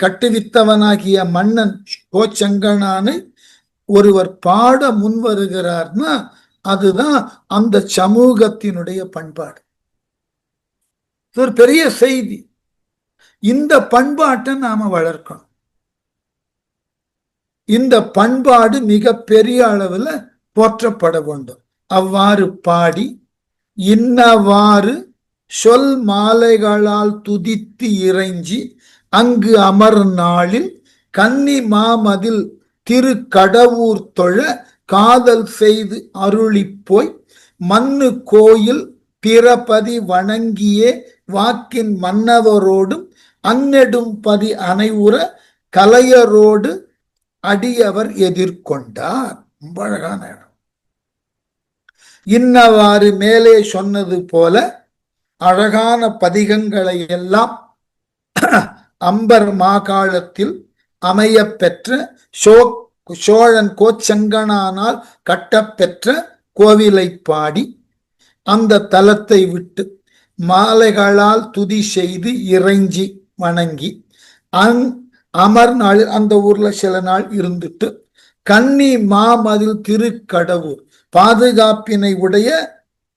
கட்டுவித்தவனாகிய மன்னன் கோச்செங்கணானை ஒருவர் பாட முன் வருகிறார்னா அதுதான் அந்த சமூகத்தினுடைய பண்பாடு. ஒரு பெரிய செய்தி. இந்த பண்பாட்டை நாம வளர்க்கணும். இந்த பண்பாடு மிக பெரிய அளவுல போற்றப்பட வேண்டும். அவ்வாறு பாடி இன்னவாறு சொல் மாலைகளால் துதித்து இறைஞ்சி அங்கு அமர் நாளில் கன்னி மாமதில் திரு கடவுர் தொழ காதல் செய்து அருளி போய் மண்ணு கோயில் பிறபதி வணங்கியே வாக்கின் மன்னவரோடும் அந்நெடும் பதி அனைவுற கலையரோடு அடியவர் எதிர்கொண்டார். ரொம்ப அழகான இடம். இன்னவாறு மேலே சொன்னது போல அழகான பதிகங்களை எல்லாம் அம்பர் மாகாளத்தில் அமைய பெற்ற சோழன் கோச்செங்கனானால் கட்டப்பெற்ற கோவிலை பாடி அந்த தலத்தை விட்டு மாலைகளால் துதி செய்து இறைஞ்சி வணங்கி அமர் நாள் அந்த ஊர்ல சில நாள் இருந்துட்டு கன்னி மாமதில் திருக்கடவுர் பாதுகாப்பினை உடைய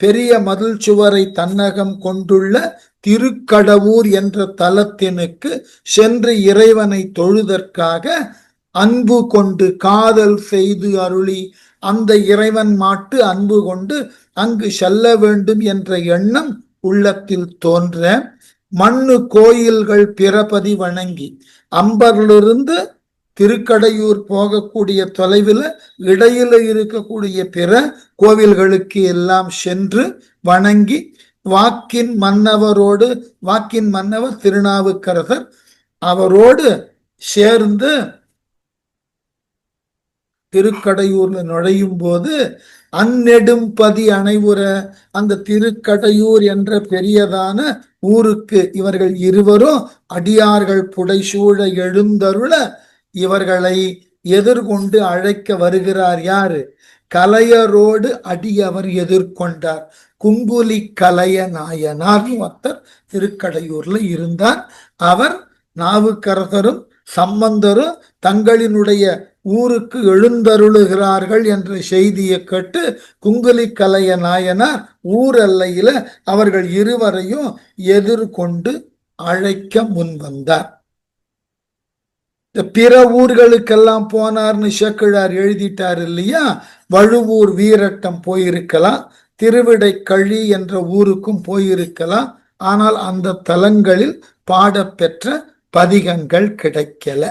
பெரிய மதில் சுவரை தன்னகம் கொண்டுள்ள திருக்கடவுர் என்ற தலத்தினுக்கு சென்று இறைவனை தொழுதற்காக அன்பு கொண்டு காதல் செய்து அருளி அந்த இறைவன் மாட்டு அன்பு கொண்டு அங்கு செல்ல வேண்டும் என்ற எண்ணம் உள்ளத்தில் தோன்ற மண்ணு கோயில்கள் பிறபதி வணங்கி அம்பரிலிருந்து திருக்கடையூர் போகக்கூடிய தொலைவில் இடையில இருக்கக்கூடிய பிற கோவில்களுக்கு எல்லாம் சென்று வணங்கி வாக்கின் மன்னவரோடு, வாக்கின் மன்னவர் திருநாவுக்கரசர், அவரோடு சேர்ந்து திருக்கடையூர்ல நுழையும் போது அந்நெடும்பதி அனைவுற அந்த திருக்கடையூர் என்ற பெரியதான ஊருக்கு இவர்கள் இருவரும் அடியார்கள் புடைசூழ எழுந்தருள இவர்களை எதிர்கொண்டு அழைக்க வருகிறார். யாரு? கலையரோடு அடியவர் எதிர்கொண்டார். குங்குலி கலைய நாயனார் ஒருத்தர் திருக்கடையூர்ல இருந்தார். அவர் நாவுக்கரசரும் சம்பந்தரும் தங்களினுடைய ஊருக்கு எழுந்தருளுகிறார்கள் என்ற செய்தியை கேட்டு குங்குலி கலைய நாயனார் ஊர் எல்லையில அவர்கள் இருவரையும் எதிர்கொண்டு அழைக்க முன் வந்தார். பிற ஊர்களுக்கெல்லாம் போனார்னு சேக்கிழார் எழுதிட்டார் இல்லையா? வழுவூர் வீரட்டம் போயிருக்கலாம், திருவிடைக்கழி என்ற ஊருக்கும் போயிருக்கலாம். ஆனால் அந்த தலங்களில் பாடப்பெற்ற பதிகங்கள் கிடைக்கல.